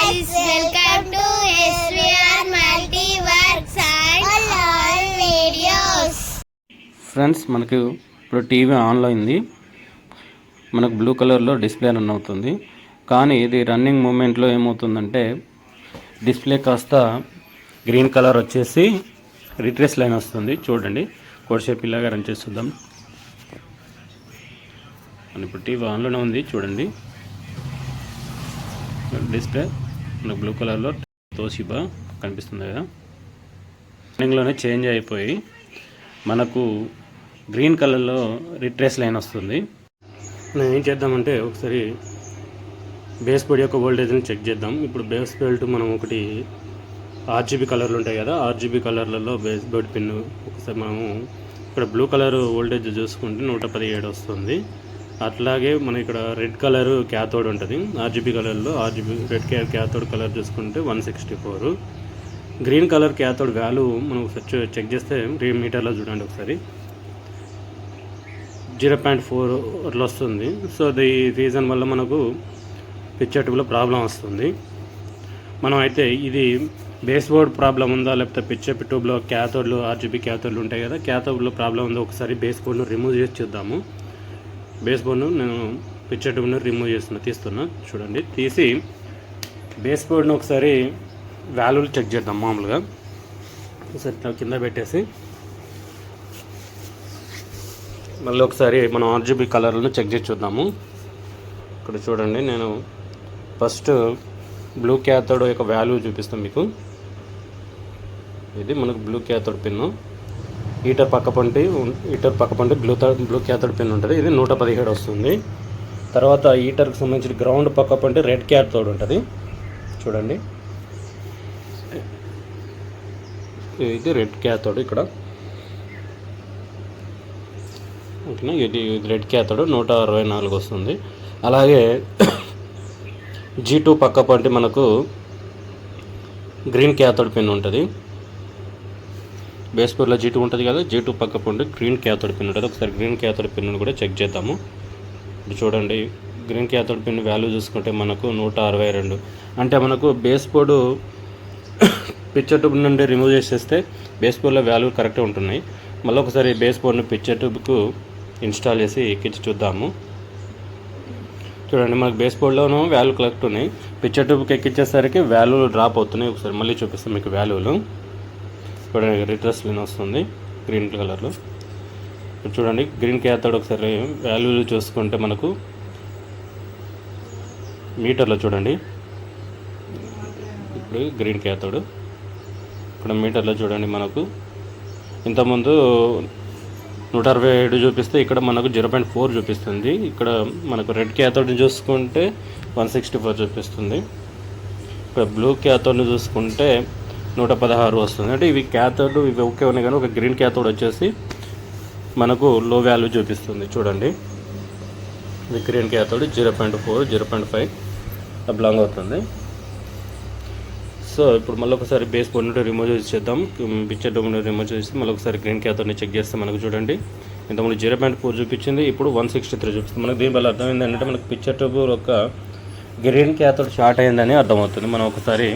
guys, welcome to SVR Multiworks and all videos. Friends, మనకు ఇప్పుడు TV ఆన్లో అయింది. మనకు బ్లూ కలర్లో డిస్ప్లే రన్ అవుతుంది. కానీ ఇది రన్నింగ్ మూమెంట్లో ఏమవుతుందంటే డిస్ప్లే కాస్త గ్రీన్ కలర్ వచ్చేసి రిట్రేస్ లైన్ వస్తుంది. చూడండి, కొద్దిసేపు ఇలాగా రన్ చేస్తుందాం. ఇప్పుడు టీవీ ఆన్లోనే ఉంది. చూడండి, డిస్ప్లే మనకు బ్లూ కలర్లో తోషిబా కనిపిస్తుంది కదా. రన్నింగ్లోనే చేంజ్ అయిపోయి మనకు గ్రీన్ కలర్లో రిట్రేస్ లైన్ వస్తుంది. నేను ఏం చేద్దామంటే ఒకసారి బేస్ బోర్డ్ యొక్క వోల్టేజ్ని చెక్ చేద్దాం. ఇప్పుడు బేస్ బోర్డ్ మనం ఒకటి ఆర్జీబీ కలర్లు ఉంటాయి కదా, ఆర్జీబీ కలర్లలో బేస్ బోర్డ్ పిన్ ఒకసారి మనము ఇక్కడ బ్లూ కలర్ వోల్టేజ్ చూసుకుంటే 117 వస్తుంది. అట్లాగే మన ఇక్కడ రెడ్ కలర్ క్యాథోడ్ ఉంటుంది. ఆర్జీబీ కలర్లో రెడ్ క్యాథోడ్ కలర్ చూసుకుంటే 164. గ్రీన్ కలర్ క్యాథోడ్ వాల్యూ మనం చెక్ చేస్తే మీటర్లో చూడండి ఒకసారి 0.4 వస్తుంది. సో ది రీజన్ వల్ల మనకు పిక్చర్ ట్యూబ్లో ప్రాబ్లం వస్తుంది. మనం అయితే ఇది బేస్ బోర్డ్ ప్రాబ్లం ఉందా లేకపోతే పిక్చర్ ట్యూబ్లో క్యాథోడ్లు ఆర్జీబీ క్యాథోడ్లు ఉంటాయి కదా, క్యాథోడ్లో ప్రాబ్లం ఉందో ఒకసారి బేస్ బోర్డ్ను రిమూవ్ చేసి చూద్దాము. బేస్ బోర్డ్ను నేను పిక్చర్ ట్యూబ్ను రిమూవ్ తీస్తున్నా. చూడండి, తీసి బేస్ బోర్డ్ను ఒకసారి వాల్యూలు చెక్ చేద్దాం. మామూలుగా ఒకసారి కింద పెట్టేసి మళ్ళీ ఒకసారి మనం ఆర్జీబీ కలర్లను చెక్ చేసి చూద్దాము. ఇక్కడ చూడండి, నేను ఫస్ట్ బ్లూ క్యాథోడ్ యొక్క వాల్యూ చూపిస్తాను మీకు. ఇది మనకు బ్లూ క్యాథోడ్ పిన్ను. హీటర్ పక్క పంటి బ్లూ క్యాథోడ్ పిన్ ఉంటుంది. ఇది 117 వస్తుంది. తర్వాత హీటర్కి సంబంధించిన గ్రౌండ్ పక్క పంటి రెడ్ క్యాథోడ్ ఉంటుంది. చూడండి, ఇది రెడ్ క్యాథోడ్ ఇక్కడ. ఓకేనా, ఇది రెడ్ క్యాథోడ్ 164 వస్తుంది. అలాగే G2 పక్క పంటి మనకు గ్రీన్ క్యాథోడ్ పిన్ ఉంటుంది. బేస్ బోర్డ్లో G2 ఉంటుంది కదా, G2 పక్క పంటి గ్రీన్ క్యాథోడ్ పిన్ ఉంటుంది. ఒకసారి గ్రీన్ క్యాథోడ్ పిన్ను కూడా చెక్ చేద్దాము. ఇప్పుడు చూడండి, గ్రీన్ క్యాథోడ్ పిన్ వాల్యూ చూసుకుంటే మనకు 162. అంటే మనకు బేస్ బోర్డు పిక్చర్ ట్యూబ్ నుండి రిమూవ్ చేసేస్తే బేస్ బోర్డ్లో వాల్యూ కరెక్ట్గా ఉంటున్నాయి. మళ్ళీ ఒకసారి బేస్ బోర్డ్ను పిక్చర్ ట్యూబ్కు ఇన్స్టాల్ చేసి ఎక్కించి చూద్దాము. చూడండి, మనకు బేస్ బోర్డ్లోనూ వాల్యూ కరెక్ట్ ఉన్నాయి. పిక్చర్ ట్యూబ్కి ఎక్కించేసరికి వాల్యూలు డ్రాప్ అవుతున్నాయి. ఒకసారి మళ్ళీ చూపిస్తాం మీకు వాల్యూలు. చూడండి, రిట్రెస్ లైన్ వస్తుంది గ్రీన్ కలర్లో. చూడండి, గ్రీన్ క్యాథోడ్ ఒకసారి వాల్యూలు చూసుకుంటే మనకు మీటర్లో చూడండి. ఇప్పుడు గ్రీన్ క్యాథోడ్ ఇక్కడ మీటర్లో చూడండి, మనకు ఇంతకుముందు 167 చూపిస్తే ఇక్కడ మనకు 0.4 చూపిస్తుంది. ఇక్కడ మనకు రెడ్ క్యాథోడ్ని చూసుకుంటే 164 చూపిస్తుంది. ఇక్కడ బ్లూ క్యాథోడ్ని చూసుకుంటే 116 వస్తుంది. అంటే ఇవి క్యాథోడ్ ఇవి ఓకే ఉన్నాయి, కానీ ఒక గ్రీన్ క్యాథోడ్ వచ్చేసి మనకు లో వాల్యూ చూపిస్తుంది. చూడండి, ఇది గ్రీన్ క్యాథోడ్ 0.4, 0.5 అబ్లాంగ్ అవుతుంది. సో ఇప్పుడు మళ్ళీ ఒకసారి బేస్ బోర్డ్ నుండి రిమూవ్ చేద్దాం. పిక్చర్ ట్యూబ్ నుండి రిమూవ్ చేసి మళ్ళీ ఒకసారి గ్రీన్ క్యాథోడ్ని చెక్ చేస్తే మనకు చూడండి, ఇంతకుముందు 0.4 చూపించింది, ఇప్పుడు 163 చూపిస్తుంది. మనకు దీనివల్ల అర్థమైంది ఏంటంటే మనకు పిక్చర్ ట్యూబ్ ఒక గ్రీన్ క్యాథోడ్ షార్ట్ అయిందని అర్థమవుతుంది. మనం ఒకసారి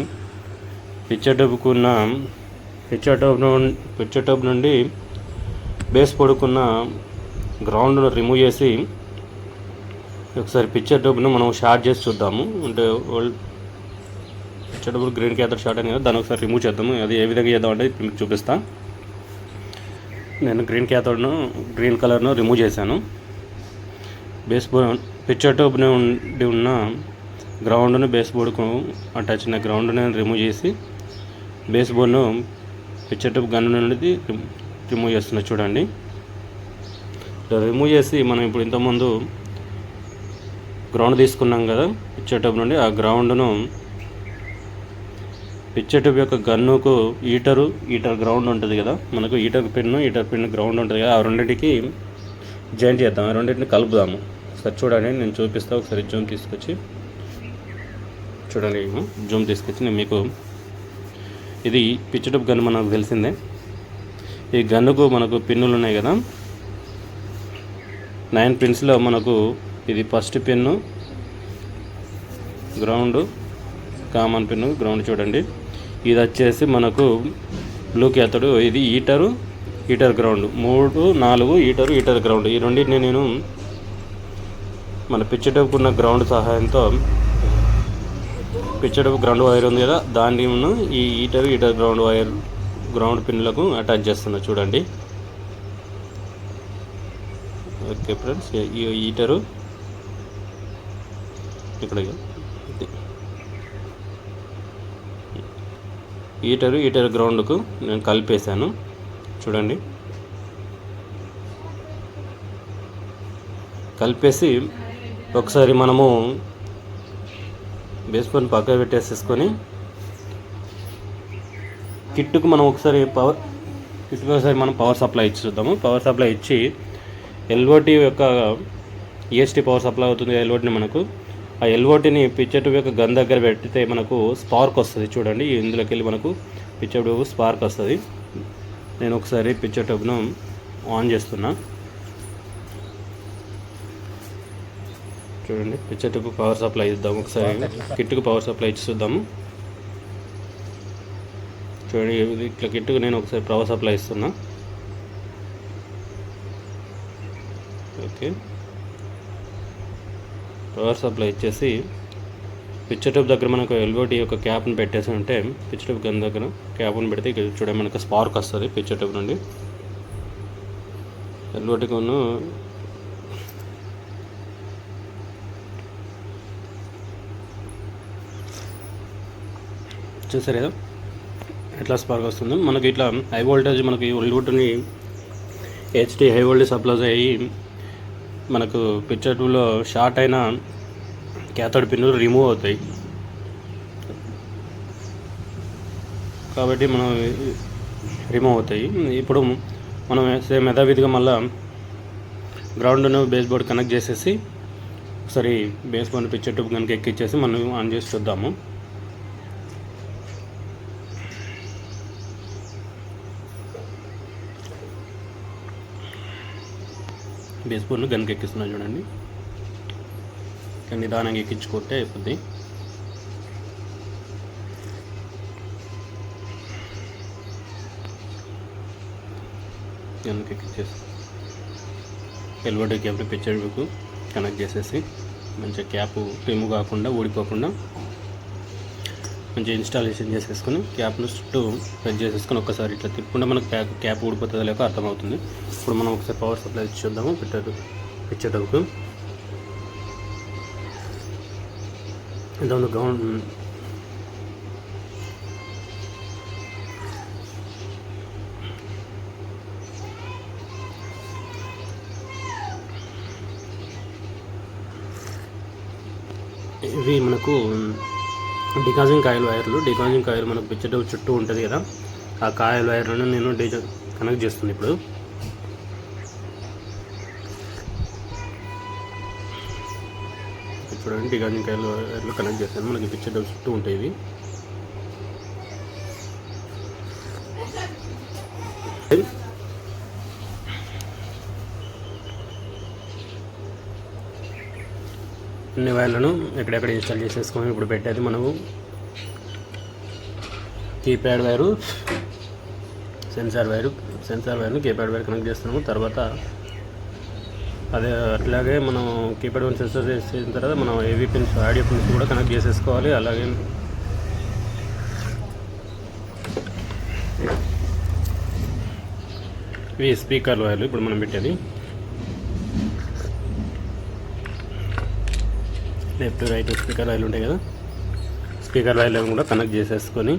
పిక్చర్ ట్యూబ్ నుండి బేస్ బోర్డుకున్న గ్రౌండ్ను రిమూవ్ చేసి ఒకసారి పిక్చర్ ట్యూబ్ను మనం షార్ట్ చేసి చూద్దాము. అంటే picture tube green cathode short అయింది కదా, దాన్ని ఒకసారి రిమూవ్ చేద్దాము. అది ఏ విధంగా చేద్దామంటే ఇప్పుడు మీకు చూపిస్తాను. నేను గ్రీన్ కలర్ను రిమూవ్ చేశాను. బేస్ బోర్డ్ పిక్చర్ ట్యూబ్ నుండి ఉన్న గ్రౌండ్ను బేస్ బోర్డుకు అటాచ్ అయిన గ్రౌండ్ని రిమూవ్ చేసి బేస్ బోర్డ్ను పిక్చర్ ట్యూబ్ గన్ నుండి రిమూవ్ చేస్తున్నా. చూడండి, రిమూవ్ చేసి మనం ఇప్పుడు ఇంతకుముందు గ్రౌండ్ తీసుకున్నాం కదా పిక్చర్ ట్యూబ్ నుండి, ఆ గ్రౌండ్ను పిక్చర్ ట్యూబ్ యొక్క గన్నుకు హీటర్ గ్రౌండ్ ఉంటుంది కదా, మనకు హీటర్ పిన్ గ్రౌండ్ ఉంటుంది కదా, ఆ రెండింటికి జాయింట్ చేద్దాం. ఆ రెండింటిని కలుపుదాము. ఒకసారి చూడండి, నేను చూపిస్తాను. ఒకసారి జూమ్ తీసుకొచ్చి నేను మీకు ఇది పిక్చర్ ట్యూబ్ గన్ మనకు తెలిసిందే. ఈ గన్నుకు మనకు పిన్నులు ఉన్నాయి కదా, 9 పిన్స్లో మనకు ఇది first pin, ground, common pin ground చూడండి. ఇది వచ్చేసి మనకు బ్లూ క్యాథోడ్, ఇది హీటర్ గ్రౌండ్. 3, 4 heater ground. ఈ రెండింటిని నేను మన పిచ్ ట్యూబ్కి ఉన్న గ్రౌండ్ సహాయంతో, పిచ్ ట్యూబ్ గ్రౌండ్ వైర్ ఉంది కదా, దాన్ని ఈ హీటర్ గ్రౌండ్ వైర్ గ్రౌండ్ పిన్లకు అటాచ్ చేస్తున్నా చూడండి. ఓకే ఫ్రెండ్స్, ఈ హీటర్ గ్రౌండ్కు నేను కలిపేశాను చూడండి. కలిపేసి ఒకసారి మనము బేస్మెంట్ పక్క పెట్టేసేసుకొని కిట్టుకు మనం ఒకసారి పవర్ సప్లై ఇచ్చి చూద్దాము. పవర్ సప్లై ఇచ్చి ఎల్ఓటి యొక్క ఈఎస్టీ పవర్ సప్లై అవుతుంది. ఎల్ఓటిని మనకు ఆ ఎల్ఓటిని పిచ్ ట్యూబ్ యొక్క గన్ దగ్గర పెడితే మనకు స్పార్క్ వస్తుంది చూడండి. ఇందులోకి వెళ్ళి మనకు పిచ్ ట్యూబ్ స్పార్క్ వస్తుంది. నేను ఒకసారి పిచ్ ట్యూబ్ను ఆన్ చేస్తున్నా చూడండి. పిచ్ ట్యూబ్ పవర్ సప్లై ఇద్దాము. ఒకసారి కిట్టుకు పవర్ సప్లై ఇచ్చి చూద్దాము చూడండి. ఇట్లా కిట్టుకు నేను ఒకసారి పవర్ సప్లై ఇస్తున్నా. ఓకే, పవర్ సప్లై ఇచ్చేసి పిచ్ ట్యూబ్ దగ్గర మనకు ఎల్ఓటి యొక్క క్యాప్ని పెట్టేసి ఉంటే, పిచ్ ట్యూబ్ గన్ దగ్గర క్యాప్ని పెడితే చూడండి మనకు స్పార్క్ వస్తుంది పిచ్ ట్యూబ్ నుండి. ఎల్ఓటి కొను చూసారు కదా ఎట్లా స్పార్క్ వస్తుంది మనకి. ఇట్లా హై వోల్టేజ్ మనకి ఎల్ఓటిని హెచ్డి హై వోల్టేజ్ సప్లై అయ్యి మనకు పిచ్ ట్యూబ్లో షార్ట్ అయిన క్యాథోడ్ పిన్నులు రిమూవ్ అవుతాయి. కాబట్టి మనం రిమూవ్ అవుతాయి. ఇప్పుడు మనం సేమ్ యథావిధిగా మళ్ళీ గ్రౌండ్ను బేస్ బోర్డ్ కనెక్ట్ చేసేసి ఒకసారి బేస్ బోర్డ్ పిచ్ ట్యూబ్ కనుక ఎక్కిచ్చేసి మనం ఆన్ చేసి చూద్దాము. బేస్ బోర్డ్ను గన్కి ఎక్కిస్తున్నాను చూడండి. నిదానంగా ఎక్కించుకుంటే అయిపోద్ది. గన్కి ఎక్కించేసి ఎల్ఓడి క్యాప్ని పిచ్ ట్యూబ్కు కనెక్ట్ చేసేసి మంచిగా క్యాప్ రిమూవ్ కాకుండా ఊడిపోకుండా మంచిగా ఇన్స్టాలేషన్ చేసేసుకొని క్యాప్ను చుట్టూ ప్రెస్ చేసేసుకొని ఒకసారి ఇట్లా తిప్పుకుంటే మనకు క్యాప్ ఊడిపోతుందో లేక అర్థమవుతుంది. ఇప్పుడు మనం ఒకసారి పవర్ సప్లై ఇచ్చి చూద్దాము పిచ్ ట్యూబ్కు. ఇదొక గ్రౌండ్ ఇవి మనకు డికాజింగ్ కాయిల్ వైర్లు. డికాజింగ్ కాయిల్ మనకు పిచ్ ట్యూబ్ చుట్టూ ఉంటుంది కదా, ఆ కాయిల్ వైర్లను నేను కనెక్ట్ చేస్తుంది. ఇప్పుడు చూడండి, డికాజింగ్ కాయిల్ వైర్లు కనెక్ట్ చేస్తాను. మనకి పిచ్ ట్యూబ్ చుట్టూ ఉంటాయి ఇవి. అన్ని వైర్లను ఎక్కడెక్కడ ఇన్స్టాల్ చేసేసుకొని ఇప్పుడు పెట్టేది మనము కీప్యాడ్ వైరు, సెన్సార్ వైర్ను కీప్యాడ్ వైర్ కనెక్ట్ చేస్తున్నాము. తర్వాత అదే అట్లాగే మనం కీప్యాడ్ వన్ సెన్సార్ చేసిన తర్వాత మనం ఏవీ పిన్స్, ఆడియో పిన్స్ కూడా కనెక్ట్ చేసేసుకోవాలి. అలాగే ఇవి స్పీకర్ వైర్లు ఇప్పుడు మనం పెట్టేది. లెఫ్ట్ రైట్ స్పీకర్ వైర్లు ఉంటాయి కదా, స్పీకర్ వైర్లను కూడా కనెక్ట్ చేసేసుకొని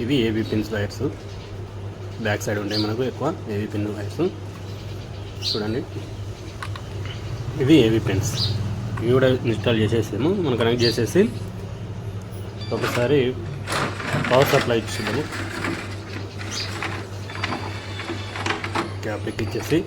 ఇవి AB pins wires back side ఉంటాయి మనకు ఎక్కువ ఏబీ పిన్ వైర్స్. చూడండి, ఇవి ఏబీ పిన్స్. ఇవి కూడా ఇన్స్టాల్ చేసేసాము. మనం కనెక్ట్ చేసేసి ఒకసారి పవర్ సప్లై ఇచ్చేద్దాము. క్యాప్ ఎక్కిచ్చేసి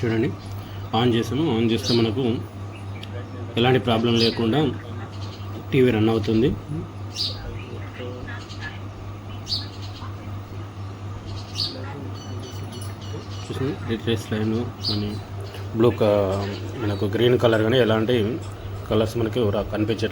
చూడండి, ఆన్ చేసాము. ఆన్ చేస్తే మనకు ఎలాంటి ప్రాబ్లం లేకుండా టీవీ రన్ అవుతుంది. రిట్రేస్ లైన్ అని మనకు గ్రీన్ కలర్ కానీ ఎలాంటి కలర్స్ మనకి కనిపించట్లేదు.